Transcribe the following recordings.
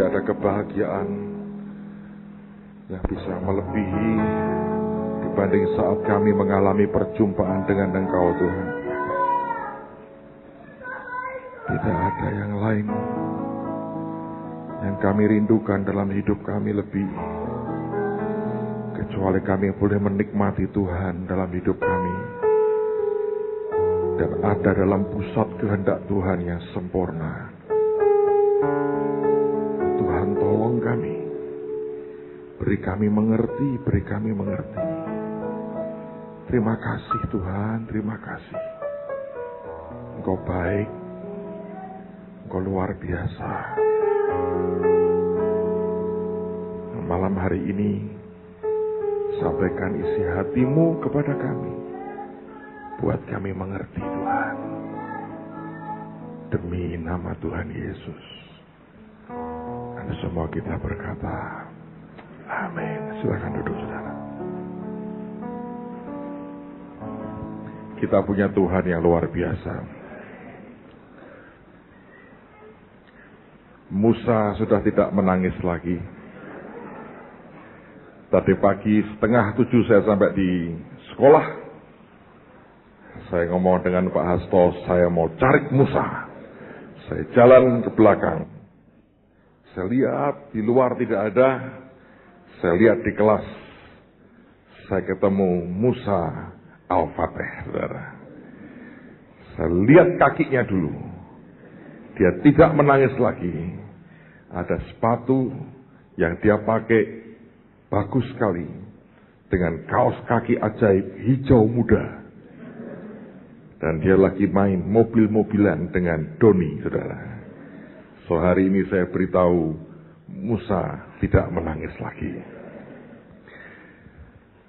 tidak ada kebahagiaan yang bisa melebihi dibanding saat kami mengalami perjumpaan dengan Engkau, Tuhan. Tidak ada yang lain yang kami rindukan dalam hidup kami lebih kecuali kami boleh menikmati Tuhan dalam hidup kami dan ada dalam pusat kehendak Tuhan yang sempurna. Tuhan, tolong kami, beri kami mengerti, beri kami mengerti. Terima kasih Tuhan, terima kasih. Engkau baik, Engkau luar biasa. Malam hari ini, sampaikan isi hatimu kepada kami. Buat kami mengerti Tuhan. Demi nama Tuhan Yesus. Dan semua kita berkata, amin. Silakan duduk, saudara. Kita punya Tuhan yang luar biasa. Musa sudah tidak menangis lagi. Tadi pagi 6:30 saya sampai di sekolah. Saya ngomong dengan Pak Hasto, saya mau cari Musa. Saya jalan ke belakang. Saya lihat di luar tidak ada. Saya lihat di kelas. Saya ketemu Musa Al-Fateh, saudara. Saya lihat kakinya dulu. Dia tidak menangis lagi. Ada sepatu yang dia pakai bagus sekali. Dengan kaos kaki ajaib hijau muda. Dan dia lagi main mobil-mobilan dengan Doni, saudara. So hari ini saya beritahu Musa tidak menangis lagi.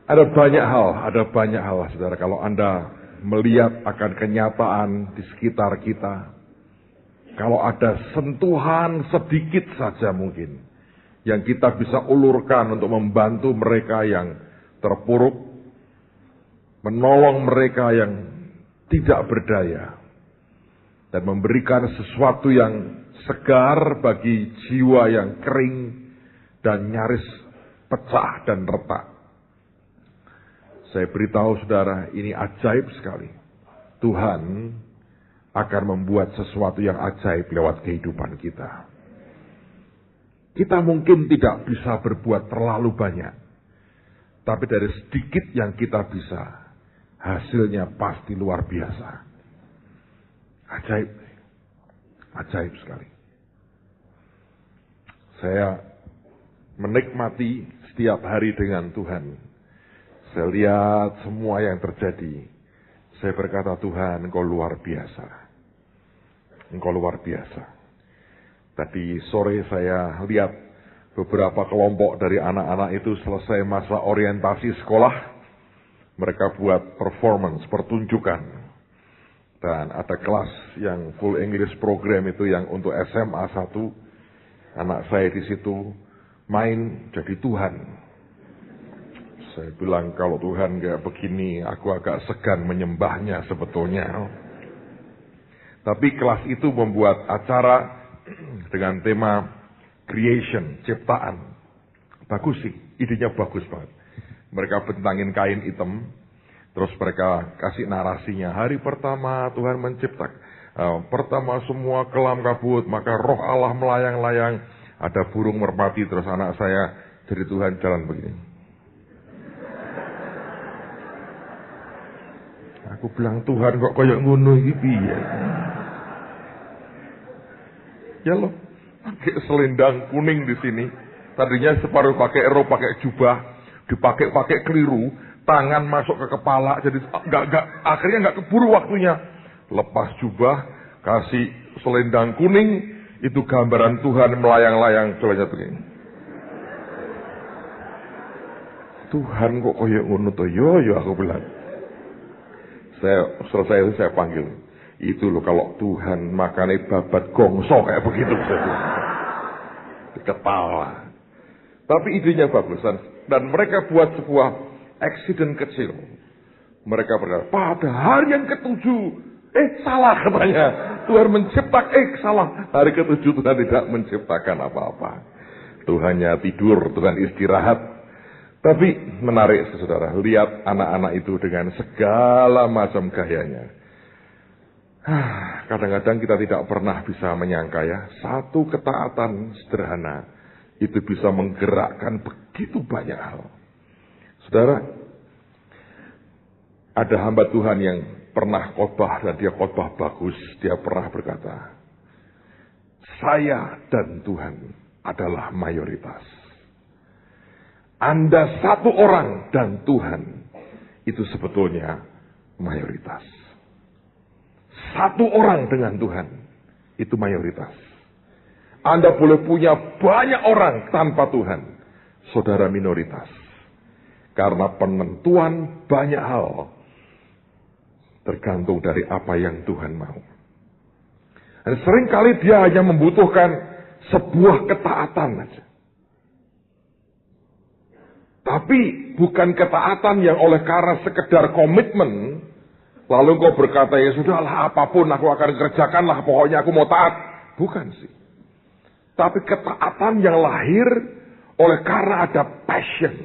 Ada banyak hal, saudara. Kalau Anda melihat akan kenyataan di sekitar kita, kalau ada sentuhan sedikit saja mungkin, yang kita bisa ulurkan untuk membantu mereka yang terpuruk, menolong mereka yang tidak berdaya, dan memberikan sesuatu yang segar bagi jiwa yang kering dan nyaris pecah dan retak. Saya beritahu saudara, ini ajaib sekali. Tuhan akan membuat sesuatu yang ajaib lewat kehidupan kita. Kita mungkin tidak bisa berbuat terlalu banyak, tapi dari sedikit yang kita bisa, hasilnya pasti luar biasa. Ajaib. Ajaib sekali. Saya menikmati setiap hari dengan Tuhan. Saya lihat semua yang terjadi. Saya berkata, Tuhan, Engkau luar biasa. Engkau luar biasa. Tadi sore saya lihat beberapa kelompok dari anak-anak itu selesai masa orientasi sekolah. Mereka buat performance, pertunjukan. Dan ada kelas yang full English program itu yang untuk SMA 1. Anak saya di situ main jadi Tuhan. Saya bilang kalau Tuhan kayak begini, aku agak segan menyembahnya sebetulnya. Tapi kelas itu membuat acara dengan tema creation, ciptaan. Bagus sih, idenya bagus banget. Mereka bentangin kain hitam, terus mereka kasih narasinya. Hari pertama Tuhan menciptakan, pertama semua kelam kabut, maka roh Allah melayang-layang. Ada burung merpati, terus anak saya jadi Tuhan jalan begini. Aku bilang, Tuhan kok kayak ngono iki piye? Ya loh, pakai selendang kuning di sini. Tadinya separuh pakai rok, pakai jubah. Dipakai keliru, tangan masuk ke kepala, jadi akhirnya nggak keburu waktunya. Lepas jubah, kasih selendang kuning, itu gambaran Tuhan melayang-layang. Coba lihat begini. Tuhan kok kayak ngono to? Yo aku bilang. Saya selesai itu saya panggil. Itu loh kalau Tuhan makannya babat gongso kayak begitu. Ketawa. Tapi idenya bagus. Dan mereka buat sebuah accident kecil. Mereka berkata, pada hari yang ke-7. Salah katanya. Tuhan menciptakan, salah. Hari ke-7 Tuhan tidak menciptakan apa-apa. Tuhannya tidur, Tuhan istirahat. Tapi menarik saudara, lihat anak-anak itu dengan segala macam gayanya. Kadang-kadang kita tidak pernah bisa menyangka ya, satu ketaatan sederhana itu bisa menggerakkan begitu banyak hal. Saudara, ada hamba Tuhan yang pernah khotbah dan dia khotbah bagus. Dia pernah berkata, saya dan Tuhan adalah mayoritas. Anda satu orang dan Tuhan itu sebetulnya mayoritas. Satu orang dengan Tuhan itu mayoritas. Anda boleh punya banyak orang tanpa Tuhan, saudara minoritas. Karena penentuan banyak hal tergantung dari apa yang Tuhan mau. Dan seringkali dia hanya membutuhkan sebuah ketaatan saja. Tapi bukan ketaatan yang oleh karena sekedar komitmen, lalu kau berkata, ya sudahlah apapun aku akan kerjakanlah, pokoknya aku mau taat. Bukan sih. Tapi ketaatan yang lahir oleh karena ada passion.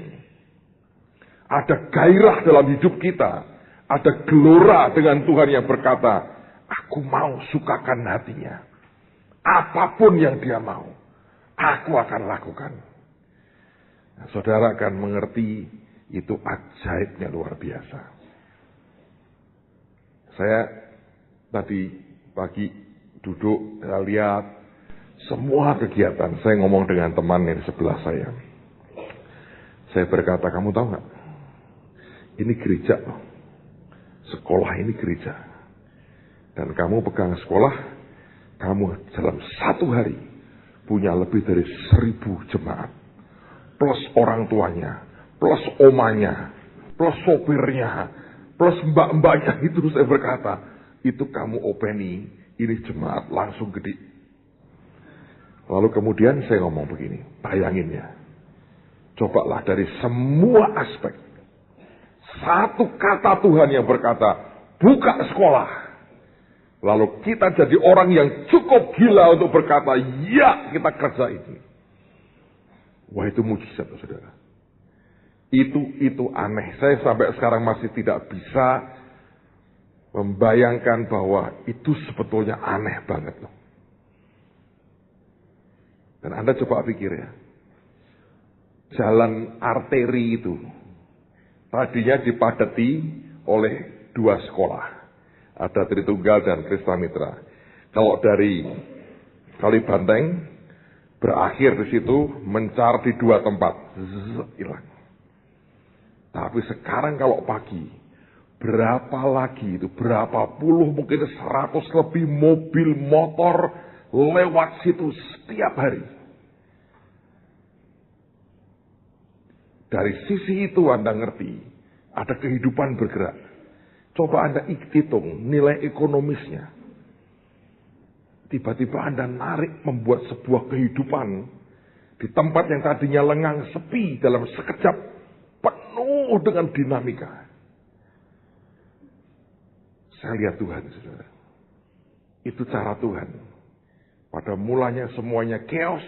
Ada gairah dalam hidup kita. Ada gelora dengan Tuhan yang berkata, aku mau sukakan hatinya. Apapun yang dia mau, aku akan lakukan. Nah, saudara akan mengerti itu ajaibnya luar biasa. Saya tadi pagi duduk, saya lihat semua kegiatan. Saya ngomong dengan teman yang di sebelah saya. Saya berkata, kamu tahu nggak? Ini gereja loh. Sekolah ini gereja. Dan kamu pegang sekolah, kamu dalam satu hari punya lebih dari 1.000 jemaat. Plus orang tuanya, plus omanya, plus sopirnya, plus mbak-mbaknya. Itu saya berkata, itu kamu openi, ini jemaat langsung gede. Lalu kemudian saya ngomong begini, bayangin ya. Cobalah dari semua aspek. Satu kata Tuhan yang berkata, buka sekolah. Lalu kita jadi orang yang cukup gila untuk berkata, ya kita kerja ini. Wah itu mujizat saudara. Itu aneh. Saya sampai sekarang masih tidak bisa membayangkan bahwa itu sebetulnya aneh banget loh. Dan Anda coba pikir ya. Jalan arteri itu tadinya dipadati oleh 2 sekolah. Ada Tritunggal dan Krisna Mitra. Kalau dari Kalibanteng berakhir di situ, mencar di 2 tempat. Hilang. Tapi sekarang kalau pagi, berapa lagi itu, berapa puluh, mungkin 100 lebih mobil, motor lewat situ setiap hari. Dari sisi itu Anda ngerti, ada kehidupan bergerak. Coba Anda hitung nilai ekonomisnya. Tiba-tiba Anda narik membuat sebuah kehidupan di tempat yang tadinya lengang sepi dalam sekejap penuh dengan dinamika. Saya lihat Tuhan, saudara. Itu cara Tuhan. Pada mulanya semuanya chaos.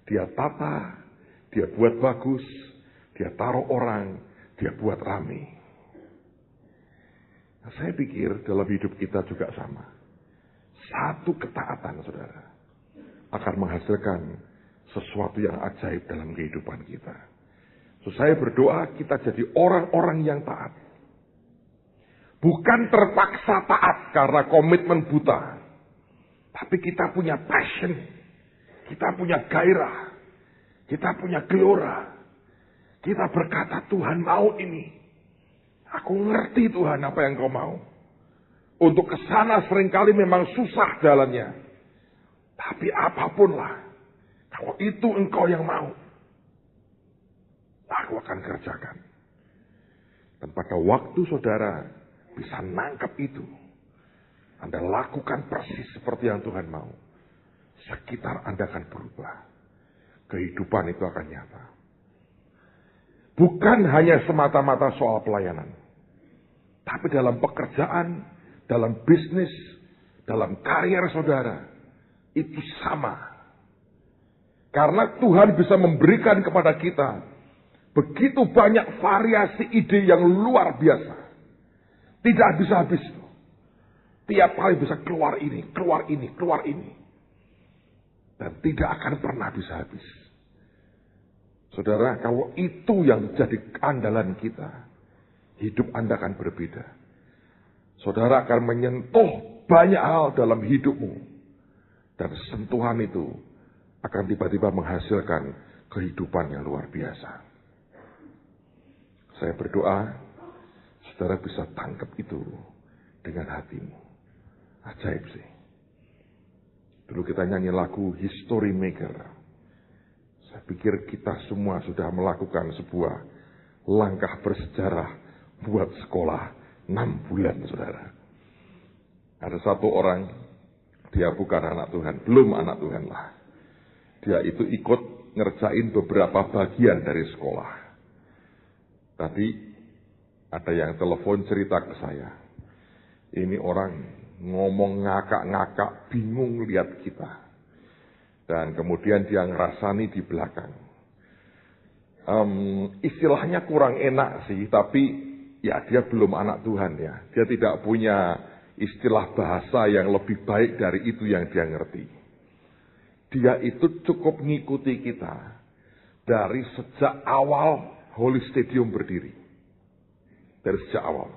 Dia tata, dia buat bagus, dia taruh orang, dia buat rame. Nah, saya pikir dalam hidup kita juga sama. Satu ketaatan, saudara, akan menghasilkan sesuatu yang ajaib dalam kehidupan kita. So, saya berdoa kita jadi orang-orang yang taat. Bukan terpaksa taat karena komitmen buta. Tapi kita punya passion. Kita punya gairah. Kita punya gelora. Kita berkata, Tuhan mau ini. Aku ngerti Tuhan apa yang kau mau. Untuk kesana seringkali memang susah jalannya. Tapi apapun lah. Kalau itu engkau yang mau. Aku akan kerjakan. Dan pada waktu saudara bisa nangkep itu. Anda lakukan persis seperti yang Tuhan mau. Sekitar Anda akan berubah. Kehidupan itu akan nyata. Bukan hanya semata-mata soal pelayanan. Tapi dalam pekerjaan, dalam bisnis, dalam karier saudara itu sama. Karena Tuhan bisa memberikan kepada kita begitu banyak variasi ide yang luar biasa. Tidak bisa habis. Tiap kali bisa keluar ini, keluar ini, keluar ini. Dan tidak akan pernah bisa habis. Saudara, kalau itu yang jadi andalan kita, hidup Anda akan berbeda. Saudara akan menyentuh banyak hal dalam hidupmu. Dan sentuhan itu akan tiba-tiba menghasilkan kehidupan yang luar biasa. Saya berdoa, saudara bisa tangkap itu dengan hatimu. Ajaib sih. Dulu kita nyanyi lagu History Maker. Saya pikir kita semua sudah melakukan sebuah langkah bersejarah buat sekolah 6 bulan, saudara. Ada satu orang, dia bukan anak Tuhan, belum anak Tuhan lah. Dia itu ikut ngerjain beberapa bagian dari sekolah. Tadi ada yang telepon cerita ke saya. Ini orang ngomong ngakak-ngakak, bingung lihat kita. Dan kemudian dia ngerasani di belakang. Istilahnya kurang enak sih, tapi ya dia belum anak Tuhan ya. Dia tidak punya istilah bahasa yang lebih baik dari itu yang dia ngerti. Dia itu cukup ngikuti kita dari sejak awal Holy Stadium berdiri. Dari sejak awal.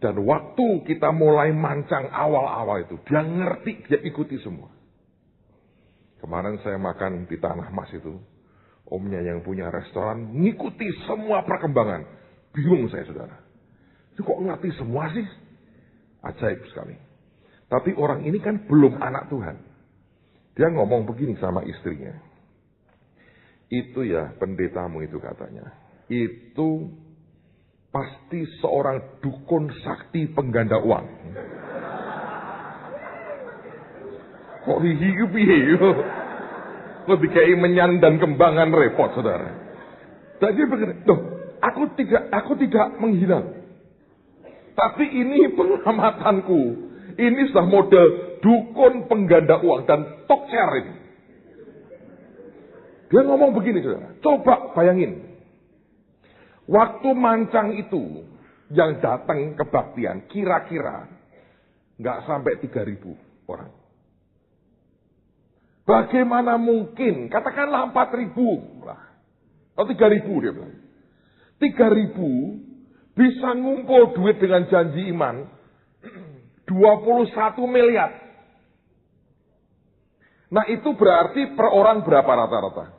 Dan waktu kita mulai mancang awal-awal itu, dia ngerti, dia ikuti semua. Kemarin saya makan di Tanah Mas itu, omnya yang punya restoran ngikuti semua perkembangan. Bingung saya, saudara. Itu kok ngerti semua sih? Ajaib sekali. Tapi orang ini kan belum anak Tuhan. Dia ngomong begini sama istrinya. Itu ya pendetamu itu katanya. Itu pasti seorang dukun sakti pengganda uang. Kok hihi piye yo? Lebih kayak menyan dan kembangan repot, saudara. Jadi begini, loh, aku tidak menghina. Tapi ini pengamatanku. Ini sudah model dukun pengganda uang dan talk share ini. Dia ngomong begini, saudara. Coba bayangin. Waktu mancang itu yang datang kebaktian kira-kira nggak sampai 3.000 orang. Bagaimana mungkin? Katakanlah 4.000 lah. Atau 3.000 dia bilang. 3.000 bisa ngumpul duit dengan janji iman 21 miliar. Nah itu berarti per orang berapa rata-rata?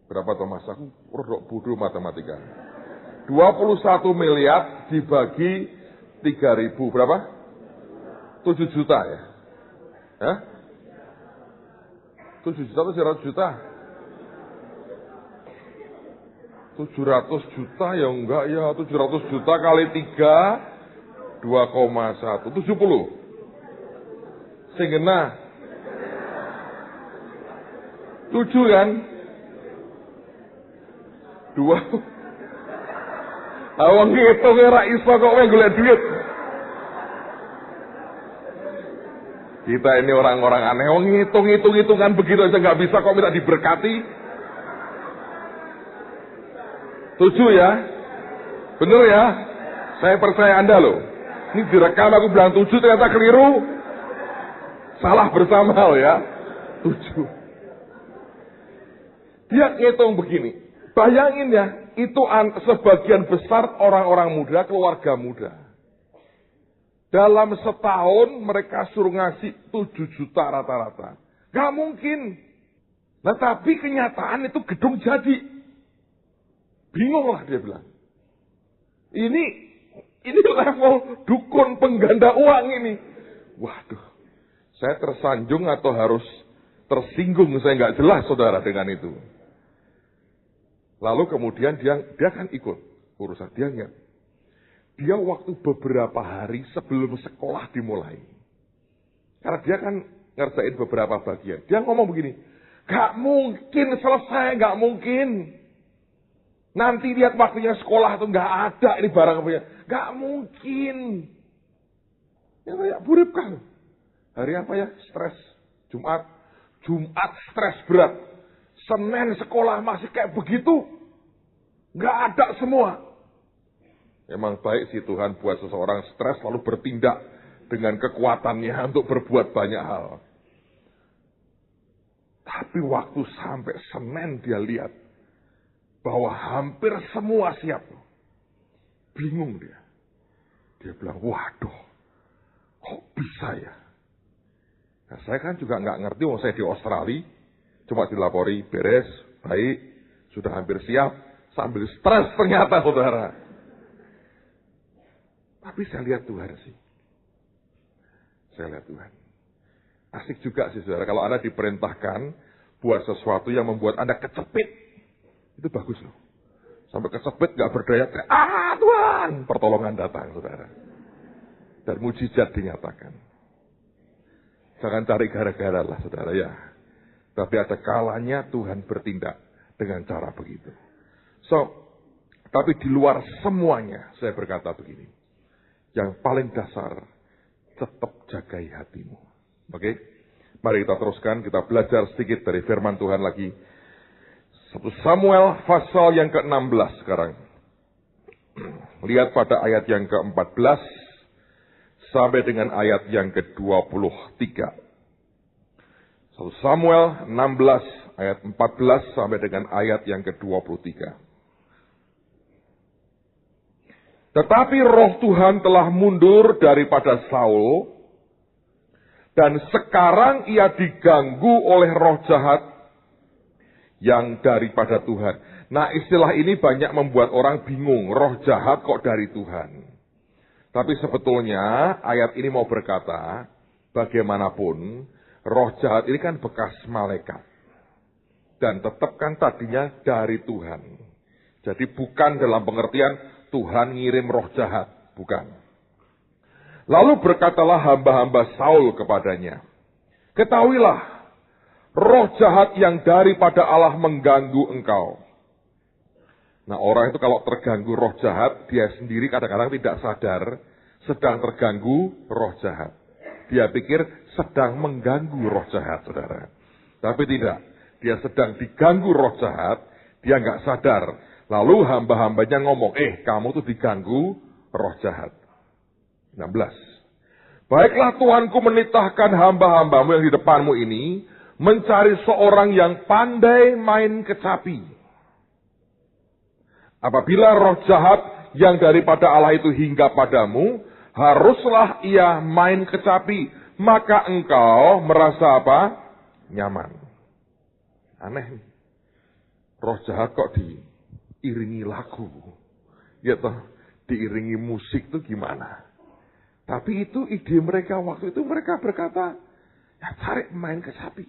Berapa Thomas? Aku rodok bodoh matematika. 21 miliar dibagi 3.000 berapa? 7 juta ya? Hah? 7 juta atau 100 juta? 700 juta ya enggak ya, 700 juta kali 3 2,1 70. Sing genah 7 kan? 2. Awang ngitung ora iso kok golek duit. Kita ini orang-orang aneh, hitung-hitungan begitu aja nggak bisa kok minta diberkati. 7 ya? Bener ya? Saya percaya Anda loh. Ini direkam aku bilang 7 ternyata keliru. Salah bersama loh ya. 7. Dia ngitung begini. Bayangin ya, itu sebagian besar orang-orang muda, keluarga muda. Dalam setahun mereka suruh ngasih 7 juta rata-rata. Gak mungkin. Nah tapi kenyataan itu gedung jadi. Bingung lah dia bilang. Ini level dukun pengganda uang ini. Waduh. Saya tersanjung atau harus tersinggung. Saya nggak jelas saudara dengan itu. Lalu kemudian dia kan ikut urusan. Dia waktu beberapa hari sebelum sekolah dimulai. Karena dia kan ngerjain beberapa bagian. Dia ngomong begini. Gak mungkin selesai, gak mungkin. Nanti lihat waktunya sekolah tuh gak ada ini barang punya. Gak mungkin. Yang kayak buripkah. Hari apa ya? Stres. Jumat stres berat. Senin sekolah masih kayak begitu. Nggak ada semua. Memang baik sih Tuhan buat seseorang stres lalu bertindak dengan kekuatannya untuk berbuat banyak hal. Tapi waktu sampai Senin dia lihat bahwa hampir semua siap. Bingung dia. Dia bilang, waduh, kok bisa ya? Nah, saya kan juga nggak ngerti, saya di Australia, cuma dilapori beres, baik, sudah hampir siap, sambil stres ternyata saudara. Tapi saya lihat Tuhan sih. Saya lihat Tuhan. Asik juga sih saudara, kalau Anda diperintahkan buat sesuatu yang membuat Anda kecepit, itu bagus loh. Sampai kecepit gak berdaya, Tuhan, pertolongan datang saudara. Dan mujizat dinyatakan. Jangan cari gara-gara lah saudara ya. Tapi ada kalanya Tuhan bertindak dengan cara begitu. Tapi di luar semuanya saya berkata begini. Yang paling dasar, tetap jagai hatimu. Oke? Mari kita teruskan, kita belajar sedikit dari firman Tuhan lagi. 1 Samuel pasal yang ke-16 sekarang. Lihat pada ayat yang ke-14 sampai dengan ayat yang ke-23. 1 Samuel 16 ayat 14 sampai dengan ayat yang ke-23. Tetapi roh Tuhan telah mundur daripada Saul, dan sekarang ia diganggu oleh roh jahat yang daripada Tuhan. Nah, istilah ini banyak membuat orang bingung, roh jahat kok dari Tuhan. Tapi sebetulnya ayat ini mau berkata, bagaimanapun, roh jahat ini kan bekas malaikat. Dan tetap kan tadinya dari Tuhan. Jadi bukan dalam pengertian Tuhan ngirim roh jahat, bukan. Lalu berkatalah hamba-hamba Saul kepadanya, ketahuilah, roh jahat yang daripada Allah mengganggu engkau. Nah, orang itu kalau terganggu roh jahat, dia sendiri kadang-kadang tidak sadar sedang terganggu roh jahat. Dia pikir sedang mengganggu roh jahat, saudara. Tapi tidak, dia sedang diganggu roh jahat, dia nggak sadar. Lalu hamba-hambanya ngomong, kamu tuh diganggu roh jahat. 16. Baiklah Tuanku menitahkan hamba-hambamu yang di depanmu ini, mencari seorang yang pandai main kecapi. Apabila roh jahat yang daripada Allah itu hingga padamu, haruslah ia main kecapi, maka engkau merasa apa? Nyaman. Aneh nih. Roh jahat kok diiringi lagu. Ya toh, diiringi musik itu gimana? Tapi itu ide mereka waktu itu, mereka berkata, ya cari main kecapi.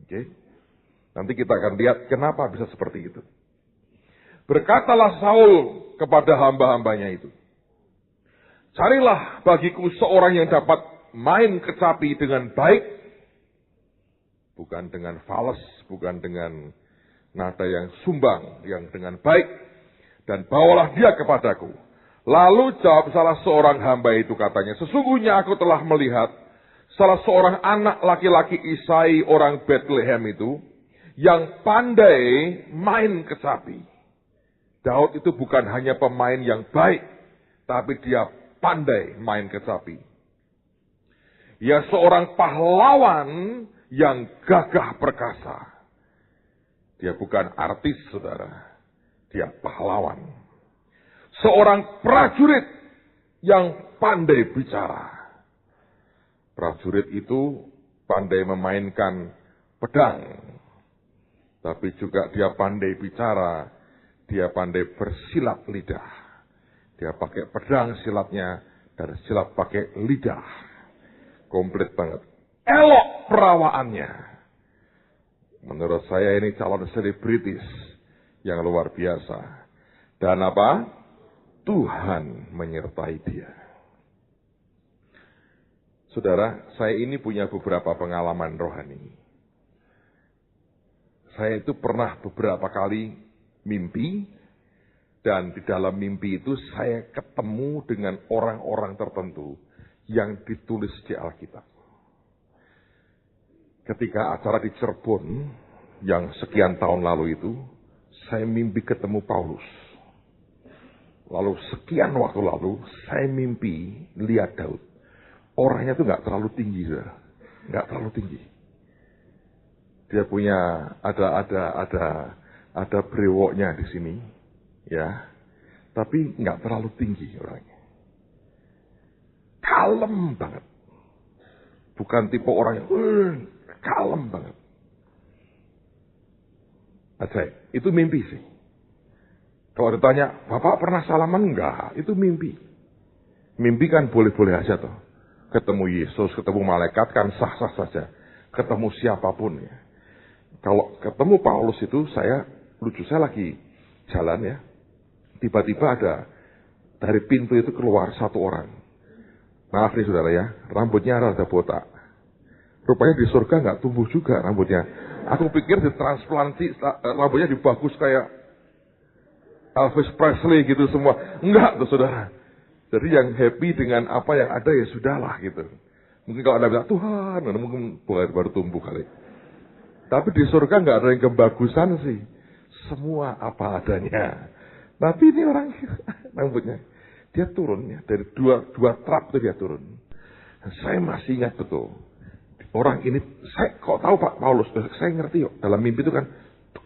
Oke. Nanti kita akan lihat kenapa bisa seperti itu. Berkatalah Saul kepada hamba-hambanya itu, carilah bagiku seorang yang dapat main kecapi dengan baik, bukan dengan fals, bukan dengan nada yang sumbang, yang dengan baik, dan bawalah dia kepadaku. Lalu jawab salah seorang hamba itu, katanya, sesungguhnya aku telah melihat salah seorang anak laki-laki Isai orang Bethlehem itu yang pandai main kecapi. Daud itu bukan hanya pemain yang baik, tapi dia pandai main kecapi. Ia seorang pahlawan yang gagah perkasa. Dia bukan artis, saudara. Dia pahlawan. Seorang prajurit yang pandai bicara. Prajurit itu pandai memainkan pedang. Tapi juga dia pandai bicara. Dia pandai bersilat lidah. Dia pakai pedang silatnya dan silat pakai lidah. Komplit banget. Elok perawaannya. Menurut saya ini calon selebritis yang luar biasa. Dan apa? Tuhan menyertai dia. Saudara, saya ini punya beberapa pengalaman rohani. Saya itu pernah beberapa kali mimpi, dan di dalam mimpi itu saya ketemu dengan orang-orang tertentu yang ditulis di Alkitab. Ketika acara di Cirebon yang sekian tahun lalu itu, saya mimpi ketemu Paulus. Lalu sekian waktu lalu, saya mimpi lihat Daud. Orangnya itu nggak terlalu tinggi, nggak terlalu tinggi. Dia punya ada brewoknya di sini, ya. Tapi nggak terlalu tinggi orangnya. Kalem banget. Bukan tipe orang yang kalem banget. Ajaib. Itu mimpi sih. Kalau ditanya, Bapak pernah salaman? Enggak, itu mimpi. Mimpi kan boleh-boleh aja toh. Ketemu Yesus, ketemu malaikat kan sah-sah saja. Ketemu siapapun ya. Kalau ketemu Paulus itu saya lagi jalan ya. Tiba-tiba ada dari pintu itu keluar satu orang. Maaf nih saudara ya, rambutnya rada botak. Rupanya di surga nggak tumbuh juga rambutnya. Aku pikir ditransplantasi, rambutnya dibagus kayak Elvis Presley gitu semua. Enggak tuh saudara. Jadi yang happy dengan apa yang ada ya sudahlah gitu. Mungkin kalau Anda bilang, Tuhan, mungkin baru tumbuh kali. Tapi di surga nggak ada yang kebagusan sih. Semua apa adanya. Tapi ini orang rambutnya. Dia turun ya. Dari dua trap itu dia turun. Saya masih ingat betul. Orang ini, saya kok tahu Pak Paulus. Saya ngerti yuk. Dalam mimpi itu kan,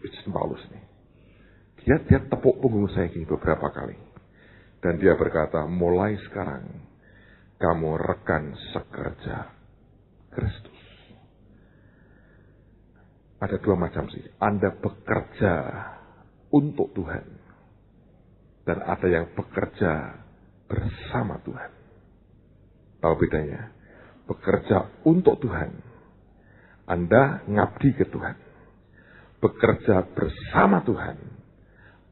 itu Paulus nih. Dia tepuk punggung saya gini beberapa kali. Dan dia berkata, mulai sekarang kamu rekan sekerja Kristus. Ada dua macam sih. Anda bekerja untuk Tuhan. Dan ada yang bekerja bersama Tuhan. Tahu bedanya? Bekerja untuk Tuhan. Anda ngabdi ke Tuhan. Bekerja bersama Tuhan.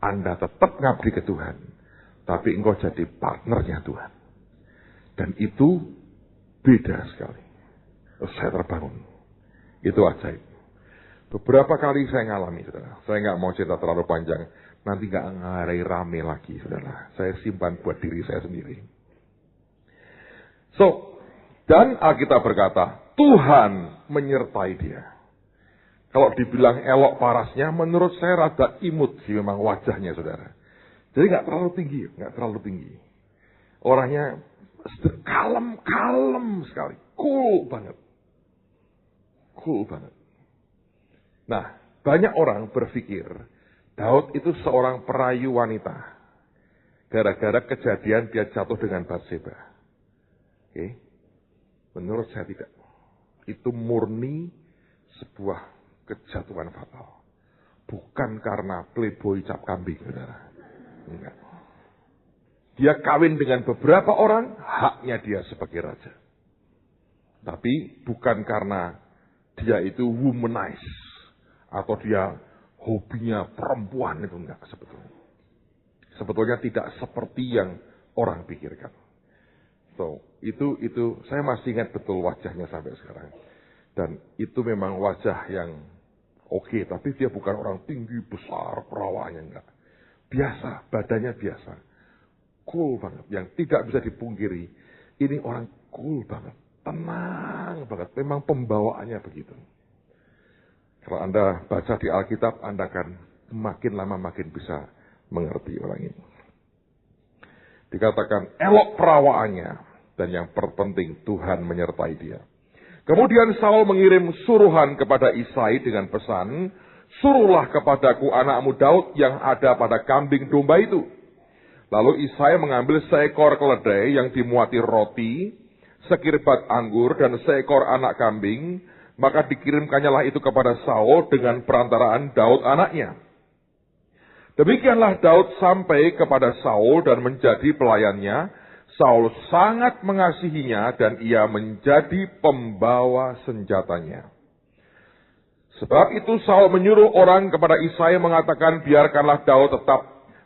Anda tetap ngabdi ke Tuhan. Tapi engkau jadi partnernya Tuhan. Dan itu beda sekali. Saya terbangun. Itu ajaib. Beberapa kali saya ngalami, saudara. Saya nggak mau cerita terlalu panjang. Nanti nggak ngarai rame lagi, saudara. Saya simpan buat diri saya sendiri. Dan Alkitab berkata, Tuhan menyertai dia. Kalau dibilang elok parasnya, menurut saya rada imut sih memang wajahnya, saudara. Jadi nggak terlalu tinggi, nggak terlalu tinggi. Orangnya kalem sekali, cool banget. Nah, banyak orang berpikir Daud itu seorang perayu wanita. Gara-gara kejadian dia jatuh dengan Batseba. Oke. Menurut saya tidak. Itu murni sebuah kejatuhan fatal. Bukan karena playboy cap kambing, saudara. Enggak. Dia kawin dengan beberapa orang, haknya dia sebagai raja. Tapi bukan karena dia itu womanize. Atau dia hobinya perempuan, itu enggak sebetulnya. Sebetulnya tidak seperti yang orang pikirkan. Itu saya masih ingat betul wajahnya sampai sekarang. Dan itu memang wajah yang oke, tapi dia bukan orang tinggi, besar, perawaannya enggak. Biasa, badannya biasa. Cool banget, yang tidak bisa dipungkiri. Ini orang cool banget, tenang banget. Memang pembawaannya begitu. Kalau Anda baca di Alkitab, Anda akan makin lama makin bisa mengerti orang ini. Dikatakan elok perawaannya, dan yang terpenting Tuhan menyertai dia. Kemudian Saul mengirim suruhan kepada Isai dengan pesan, suruhlah kepadaku anakmu Daud yang ada pada kambing domba itu. Lalu Isai mengambil seekor keledai yang dimuati roti, sekirbat anggur dan seekor anak kambing, maka dikirimkannya itu kepada Saul dengan perantaraan Daud anaknya. Demikianlah Daud sampai kepada Saul dan menjadi pelayannya. Saul sangat mengasihinya dan ia menjadi pembawa senjatanya. Sebab itu Saul menyuruh orang kepada Isai mengatakan, biarkanlah Daud tetap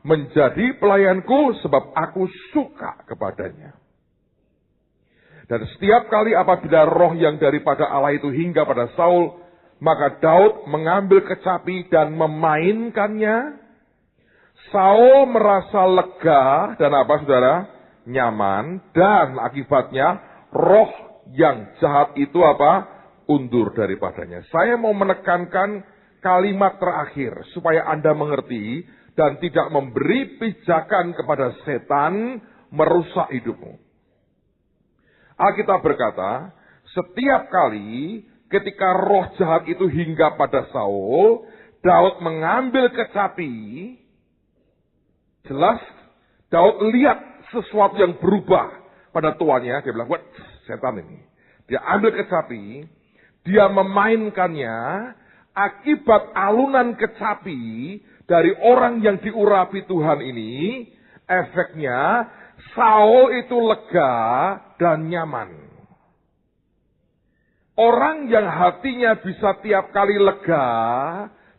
menjadi pelayanku sebab aku suka kepadanya. Dan setiap kali apabila roh yang daripada Allah itu hingga pada Saul, maka Daud mengambil kecapi dan memainkannya. Saul merasa lega dan apa saudara? Nyaman, dan akibatnya roh yang jahat itu apa? Undur daripadanya. Saya mau menekankan kalimat terakhir supaya Anda mengerti dan tidak memberi pijakan kepada setan merusak hidupmu. Alkitab berkata, setiap kali ketika roh jahat itu hingga pada Saul, Daud mengambil kecapi, jelas Daud lihat sesuatu yang berubah pada tuannya. Dia bilang, wah, setan ini. Dia ambil kecapi, dia memainkannya, akibat alunan kecapi dari orang yang diurapi Tuhan ini, efeknya Saul itu lega dan nyaman. Orang yang hatinya bisa tiap kali lega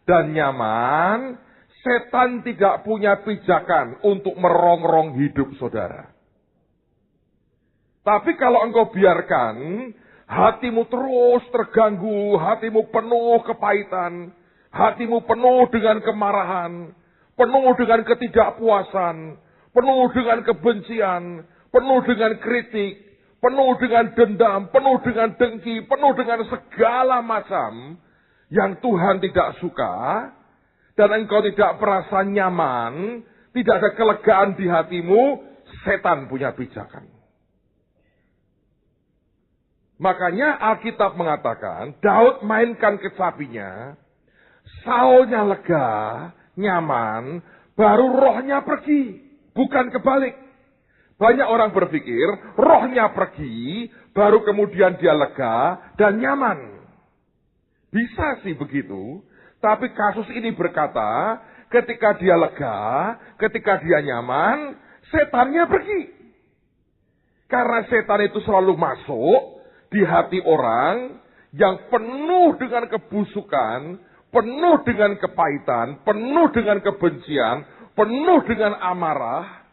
dan nyaman, setan tidak punya pijakan untuk merongrong hidup saudara. Tapi kalau engkau biarkan hatimu terus terganggu, hatimu penuh kepahitan, hatimu penuh dengan kemarahan, penuh dengan ketidakpuasan, penuh dengan kebencian, penuh dengan kritik, penuh dengan dendam, penuh dengan dengki, penuh dengan segala macam yang Tuhan tidak suka, dan engkau tidak merasa nyaman, tidak ada kelegaan di hatimu, setan punya pijakan. Makanya Alkitab mengatakan, Daud mainkan kecapinya, Saulnya lega, nyaman, baru rohnya pergi. Bukan kebalik. Banyak orang berpikir, rohnya pergi, baru kemudian dia lega dan nyaman. Bisa sih begitu, tapi kasus ini berkata, ketika dia lega, ketika dia nyaman, setannya pergi. Karena setan itu selalu masuk di hati orang yang penuh dengan kebusukan, penuh dengan kepahitan, penuh dengan kebencian, penuh dengan amarah,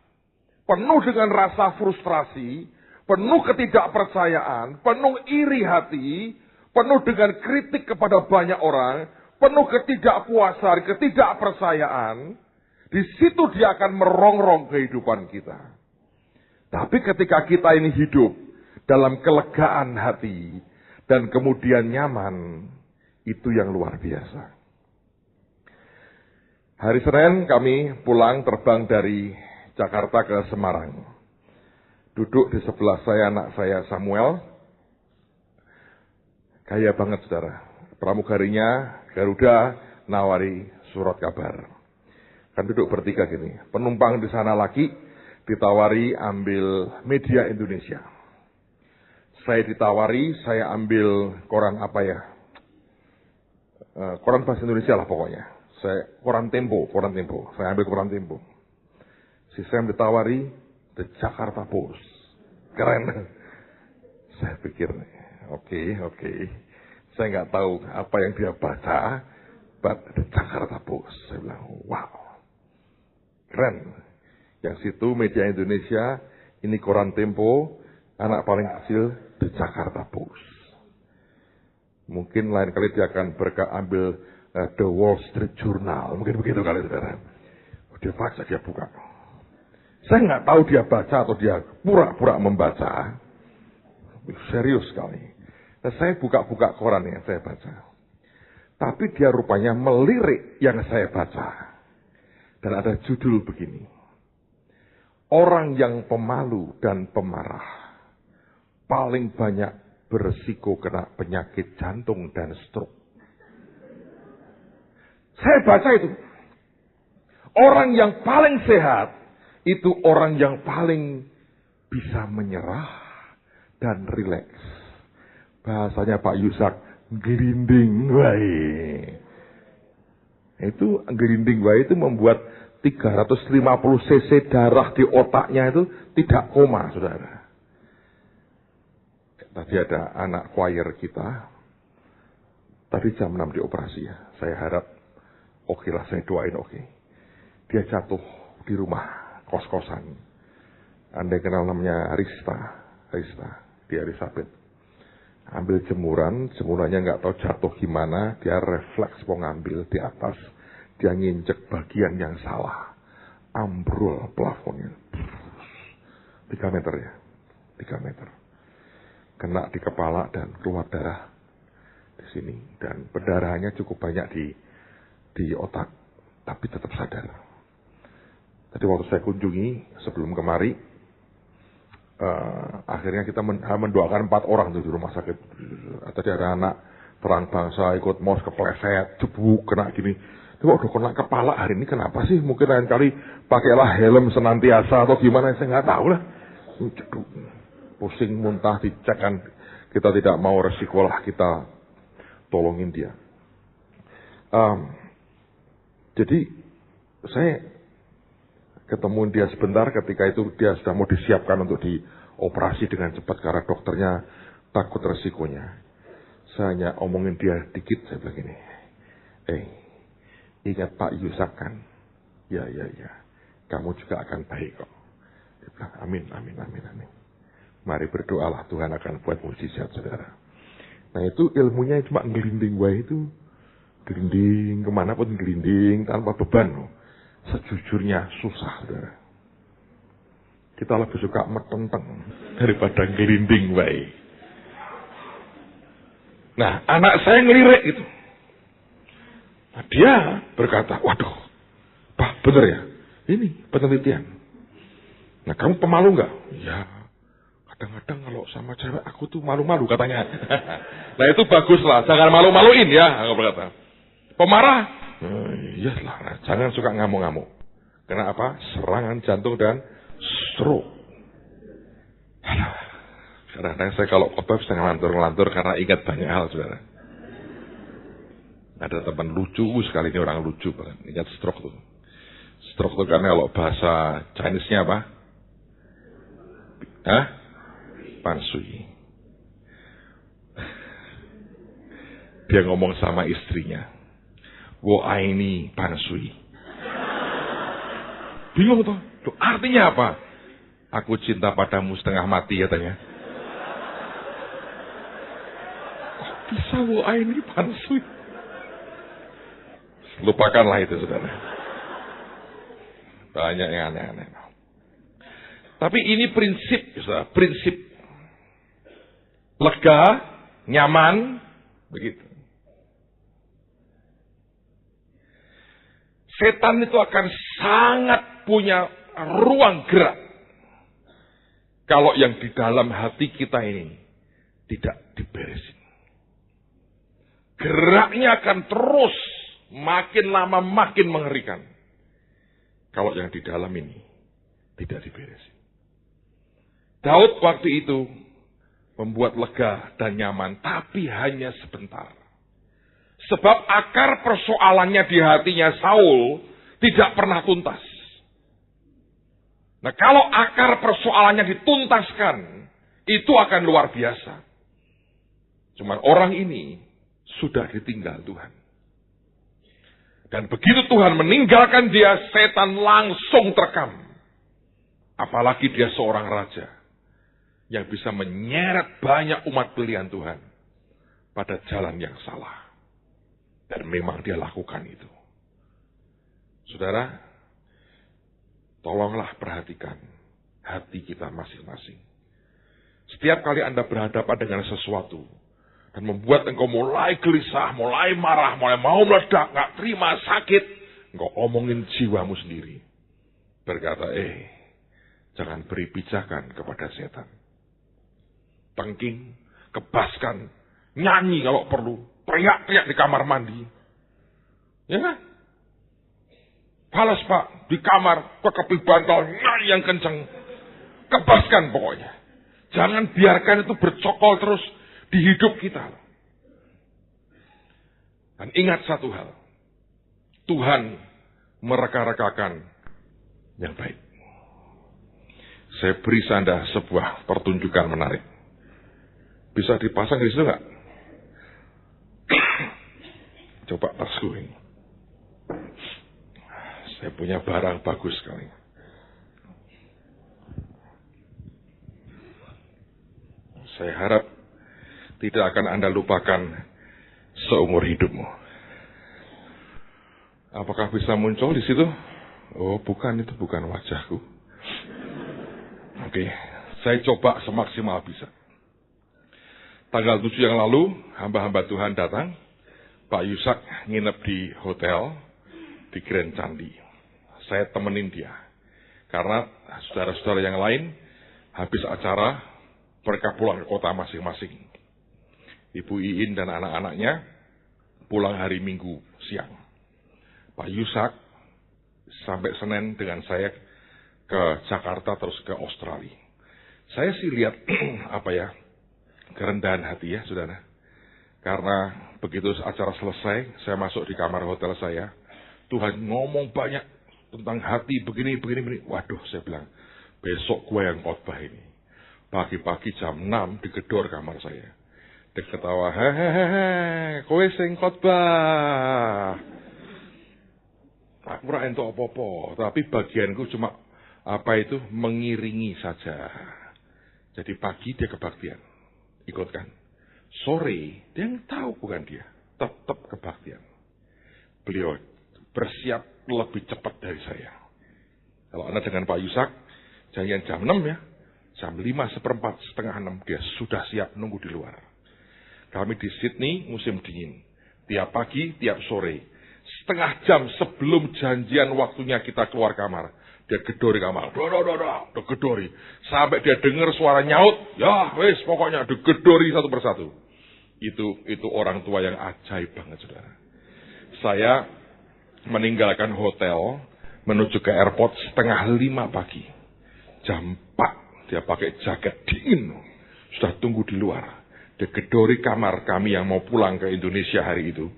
penuh dengan rasa frustrasi, penuh ketidakpercayaan, penuh iri hati, penuh dengan kritik kepada banyak orang, penuh ketidakpuasan, ketidakpercayaan. Di situ dia akan merongrong kehidupan kita. Tapi ketika kita ini hidup dalam kelegaan hati dan kemudian nyaman, itu yang luar biasa. Hari Senin kami pulang terbang dari Jakarta ke Semarang. Duduk di sebelah saya anak saya Samuel. Kaya banget saudara. Pramugarinya Garuda nawari surat kabar. Kan duduk bertiga gini. Penumpang di sana lagi ditawari ambil media Indonesia. Saya ditawari, saya ambil koran apa ya? Koran bahasa Indonesia lah pokoknya. Koran Tempo. Saya ambil koran Tempo. Si Sam ditawari The Jakarta Post. Keren. Saya pikir, oke. Saya nggak tahu apa yang dia baca, but The Jakarta Post. Saya bilang, wow. Keren. Yang situ media Indonesia, ini koran Tempo, anak paling kecil The Jakarta Post. Mungkin lain kali dia akan ambil The Wall Street Journal. Mungkin begitu kali saudara. Dia baca, dia buka. Saya nggak tahu dia baca atau dia pura-pura membaca. Serius sekali. Dan saya buka-buka koran yang saya baca. Tapi dia rupanya melirik yang saya baca. Dan ada judul begini. Orang yang pemalu dan pemarah paling banyak beresiko kena penyakit jantung dan stroke. Saya baca itu. Orang yang paling sehat, itu orang yang paling bisa menyerah dan rileks. Bahasanya Pak Yusak, gerinding wae. Itu gerinding wae itu membuat 350 cc darah di otaknya itu tidak koma, saudara. Tadi ada anak choir kita, tadi jam 6 dioperasi ya. Saya harap oke lah, saya doain oke. Dia jatuh di rumah, kos-kosan. Anda kenal namanya Rista di Elizabeth. Ambil jemurannya nggak tahu jatuh gimana, dia refleks mau ngambil di atas, dia nginjek bagian yang salah. Ambrol plafonnya. 3 meter ya, 3 meter. kena di kepala dan keluar darah di sini. Dan pendarahannya cukup banyak di otak, tapi tetap sadar. Tadi waktu saya kunjungi sebelum kemari, akhirnya kita mendoakan 4 orang tuh di rumah sakit. Tadi ada anak terang bangsa ikut mos kepleset, jebuk, kena gini. Tapi udah kena kepala hari ini kenapa sih? Mungkin lain kali pakailah helm senantiasa atau gimana, saya nggak tahu lah. Pusing, muntah, dicek kan. Kita tidak mau resiko lah, kita tolongin dia. Jadi saya ketemuin dia sebentar, ketika itu dia sudah mau disiapkan untuk dioperasi dengan cepat karena dokternya takut resikonya. Saya hanya omongin dia dikit, saya bilang gini, ingat Pak Yusak kan? Ya, kamu juga akan baik kok. Dia bilang, amin. Mari berdoalah, Tuhan akan buat mujizat, saudara. Nah itu ilmunya cuma ngelinding wae itu. Gelinding, kemanapun gelinding, tanpa beban. Sejujurnya susah, saudara. Kita lebih suka metenteng daripada gelinding wae. Nah, anak saya ngelirik gitu. Nah, dia berkata, waduh, Pak, bener ya? Ini penelitian. Nah, kamu pemalu nggak? Ya, kadang-kadang kalau sama cewek aku tuh malu-malu katanya. Nah, itu baguslah, jangan malu-maluin ya, aku berkata. Pemarah? Iya lah, jangan suka ngamuk-ngamuk. Kenapa? Serangan jantung dan stroke. Kadang-kadang saya kalau khotbah bisa ngelantur-ngelantur karena ingat banyak hal, saudara. Ada teman lucu sekali, ini orang lucu banget. Ingat stroke tuh. Stroke tuh karena kalau bahasa Chinese-nya apa? Pansui. Dia ngomong sama istrinya. Wo aini pansui. Bingung tuh. Artinya apa? Aku cinta padamu setengah mati, katanya. Kok bisa wo aini pansui? Lupakanlah itu, saudara. Banyak yang aneh-aneh. Tapi ini prinsip, saudara. Prinsip. Lega, nyaman, begitu. Setan itu akan sangat punya ruang gerak kalau yang di dalam hati kita ini tidak diberesin. Geraknya akan terus makin lama makin mengerikan kalau yang di dalam ini tidak diberesin. Daud waktu itu membuat lega dan nyaman, tapi hanya sebentar. Sebab akar persoalannya di hatinya Saul tidak pernah tuntas. Nah, kalau akar persoalannya dituntaskan, itu akan luar biasa. Cuman orang ini sudah ditinggal Tuhan. Dan begitu Tuhan meninggalkan dia, setan langsung terekam. Apalagi dia seorang raja yang bisa menyeret banyak umat pilihan Tuhan pada jalan yang salah. Dan memang dia lakukan itu. Saudara, tolonglah perhatikan hati kita masing-masing. Setiap kali Anda berhadapan dengan sesuatu dan membuat engkau mulai gelisah, mulai marah, mulai mau meledak, gak terima, sakit, engkau omongin jiwamu sendiri. Berkata, jangan beri pijakan kepada setan. Tengking, kebaskan, nyanyi kalau perlu. Teriak-teriak di kamar mandi. Ya kan? Balas Pak, di kamar, kekepi bantal, nyanyi yang kencang. Kebaskan pokoknya. Jangan biarkan itu bercokol terus di hidup kita. Dan ingat satu hal. Tuhan mereka-rekakan yang baik. Saya beri Anda sebuah pertunjukan menarik. Bisa dipasang di situ nggak? Coba tasku ini. Saya punya barang bagus sekali. Saya harap tidak akan Anda lupakan seumur hidupmu. Apakah bisa muncul di situ? Oh, bukan, itu bukan wajahku. Oke, saya coba semaksimal bisa. Tanggal 7 yang lalu, hamba-hamba Tuhan datang. Pak Yusak nginep di hotel di Grand Candi. Saya temenin dia. Karena saudara-saudara yang lain habis acara, mereka pulang ke kota masing-masing. Ibu Iin dan anak-anaknya pulang hari Minggu siang. Pak Yusak sampai Senin dengan saya ke Jakarta terus ke Australia. Saya sih lihat kerendahan hati ya saudara. Karena begitu acara selesai, saya masuk di kamar hotel saya. Tuhan ngomong banyak tentang hati begini. Waduh, saya bilang, besok gue yang khotbah ini. Pagi-pagi jam 6 digedor kamar saya. Dia ketawa, hehehe, kowe sing khotbah. Aku ora entuk apa-apa, tapi bagianku cuma mengiringi saja. Jadi pagi dia kebaktian, ikutkan. Sore dia yang tahu bukan dia, tetap kebaktian. Beliau bersiap lebih cepat dari saya. Kalau Anda dengan Pak Yusak, jangan jam 6 ya, jam 5:15, setengah 6 dia sudah siap nunggu di luar. Kami di Sydney musim dingin, tiap pagi, tiap sore, setengah jam sebelum janjian waktunya kita keluar kamar. Dia gedori kamar, gedori. Sampai dia dengar suara nyaut, ya wes pokoknya digedori satu persatu. Itu orang tua yang ajaib banget saudara. Saya meninggalkan hotel, menuju ke airport setengah 5 pagi. Jam 4 dia pakai jaket dingin, sudah tunggu di luar. Dia gedori kamar kami yang mau pulang ke Indonesia hari itu.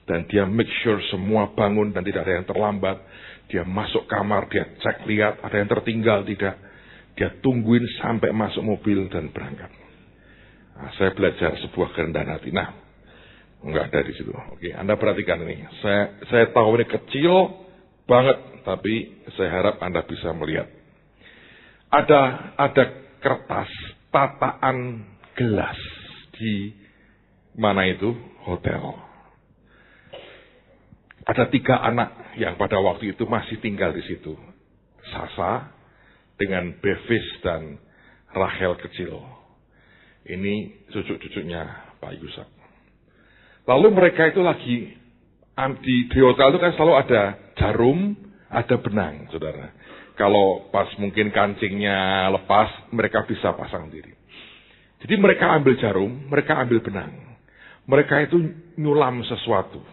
Dan dia make sure semua bangun dan tidak ada yang terlambat. Dia masuk kamar, dia cek lihat ada yang tertinggal tidak. Dia tungguin sampai masuk mobil dan berangkat. Nah, saya belajar sebuah kerendahan hati. Nah, enggak ada di situ. Oke, Anda perhatikan ini. Saya tahu ini kecil banget, tapi saya harap Anda bisa melihat. Ada kertas tataan gelas di mana itu hotel. Ada 3 anak yang pada waktu itu masih tinggal di situ. Sasa dengan Bevis dan Rachel kecil. Ini cucu-cucunya Pak Yusak. Lalu mereka itu lagi di hotel itu kan selalu ada jarum, ada benang, saudara. Kalau pas mungkin kancingnya lepas, mereka bisa pasang diri. Jadi mereka ambil jarum, mereka ambil benang. Mereka itu nyulam sesuatu.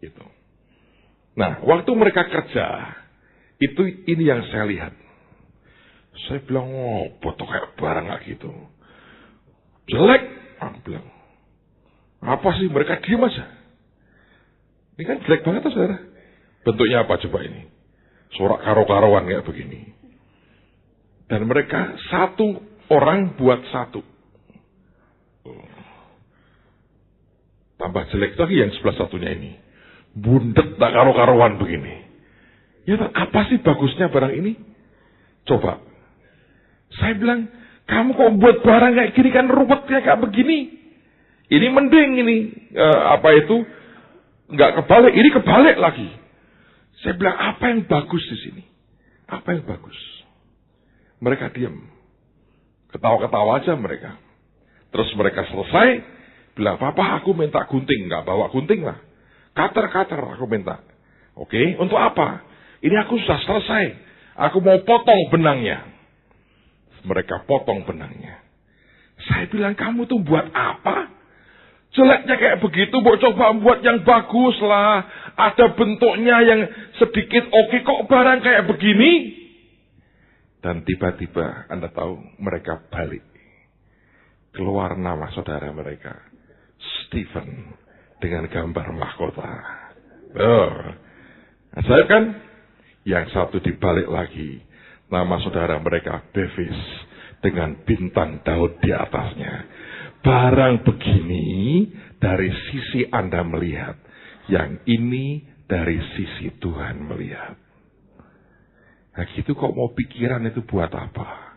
Gitu. Nah, waktu mereka kerja, ini yang saya lihat. Saya bilang, foto kayak barang gak gitu. Jelek, aku bilang. Apa sih, mereka diem aja. Ini kan jelek banget tuh saudara. Bentuknya apa coba ini? Sorak karo-karoan kayak begini. Dan mereka satu orang buat satu. Tambah jelek lagi yang sebelah satunya ini. Bundet tak karo-karuan begini. Ya apa sih bagusnya barang ini? Coba. Saya bilang, kamu kok buat barang kayak gini kan ruwetnya kayak begini. Ini mending ini. Nggak kebalik, ini kebalik lagi. Saya bilang, apa yang bagus di sini? Apa yang bagus? Mereka diam. Ketawa-ketawa aja mereka. Terus mereka selesai, bilang, Papa aku minta gunting. Nggak bawa gunting lah. Cutter aku minta. Oke, untuk apa? Ini aku sudah selesai. Aku mau potong benangnya. Mereka potong benangnya. Saya bilang, kamu tuh buat apa? Jeleknya kayak begitu, mau coba buat yang bagus lah. Ada bentuknya yang sedikit oke, kok barang kayak begini? Dan tiba-tiba Anda tahu mereka balik. Keluar nama saudara mereka. Stephen. Dengan gambar mahkota. Saya kan, yang satu dibalik lagi. Nama saudara mereka Bevis. Dengan bintang Daud di atasnya. Barang begini dari sisi Anda melihat. Yang ini dari sisi Tuhan melihat. Nah gitu kok mau pikiran itu buat apa?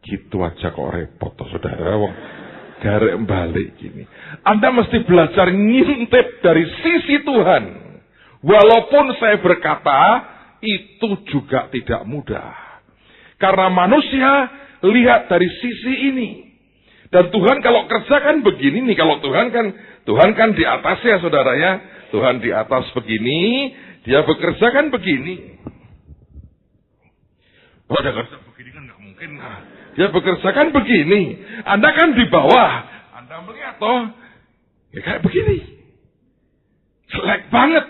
Gitu aja kok repot saudara. Garek balik gini. Anda mesti belajar ngintip dari sisi Tuhan. Walaupun saya berkata, itu juga tidak mudah. Karena manusia lihat dari sisi ini. Dan Tuhan kalau kerja kan begini nih, kalau Tuhan kan di atas ya saudara ya. Tuhan di atas begini, dia bekerja kan begini. Oh, dia kerja begini kan nggak mungkin. Nah, dia bekerja kan begini. Anda kan di bawah. Anda melihat toh, ya kayak begini. Jelek banget.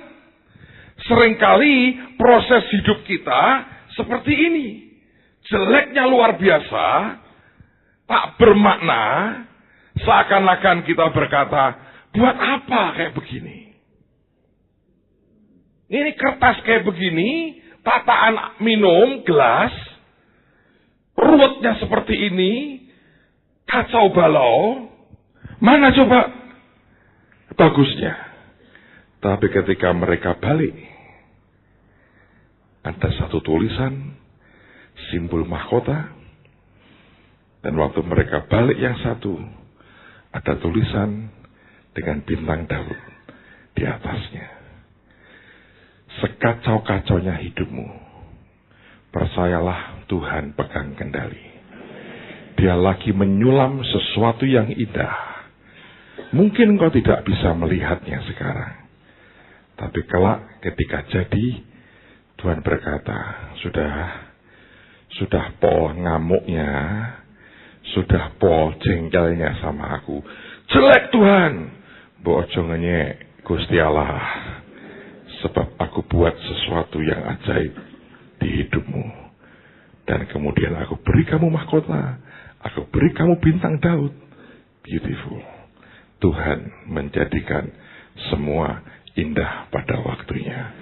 Seringkali proses hidup kita seperti ini. Jeleknya luar biasa, tak bermakna, seakan-akan kita berkata, buat apa kayak begini? Ini kertas kayak begini, tataan minum, gelas, ruwetnya seperti ini, kacau balau, mana coba bagusnya? Tapi ketika mereka balik, ada satu tulisan, simbol mahkota, dan waktu mereka balik yang satu, ada tulisan dengan bintang Daud di atasnya. Sekacau-kacaunya hidupmu, percayalah Tuhan pegang kendali. Dia lagi menyulam sesuatu yang indah. Mungkin engkau tidak bisa melihatnya sekarang. Tapi kelak ketika jadi, Tuhan berkata, sudah pol ngamuknya, sudah pol jengkelnya sama aku. Jelek Tuhan, bojo ngenyek Gusti Allah. Sebab aku buat sesuatu yang ajaib di hidupmu. Dan kemudian aku beri kamu mahkota. Aku beri kamu bintang Daud. Beautiful. Tuhan menjadikan semua indah pada waktunya.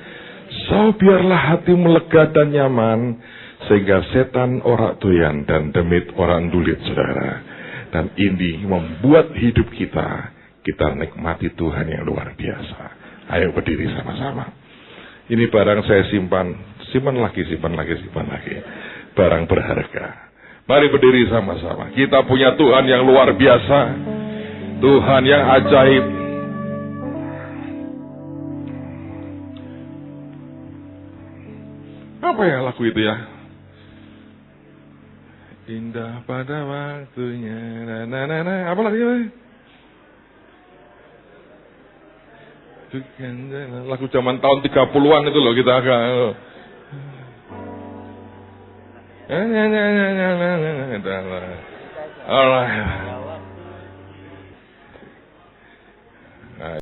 So biarlah hatimu lega dan nyaman. Sehingga setan ora doyan dan demit orang dulit saudara. Dan ini membuat hidup kita nikmati Tuhan yang luar biasa. Ayo berdiri sama-sama. Ini barang saya simpan lagi. Barang berharga. Mari berdiri sama-sama. Kita punya Tuhan yang luar biasa. Tuhan yang ajaib. Apa ya lagu itu ya? Indah pada waktunya. Apa lagi? Lagu zaman tahun 30-an itu loh kita agak. Alright.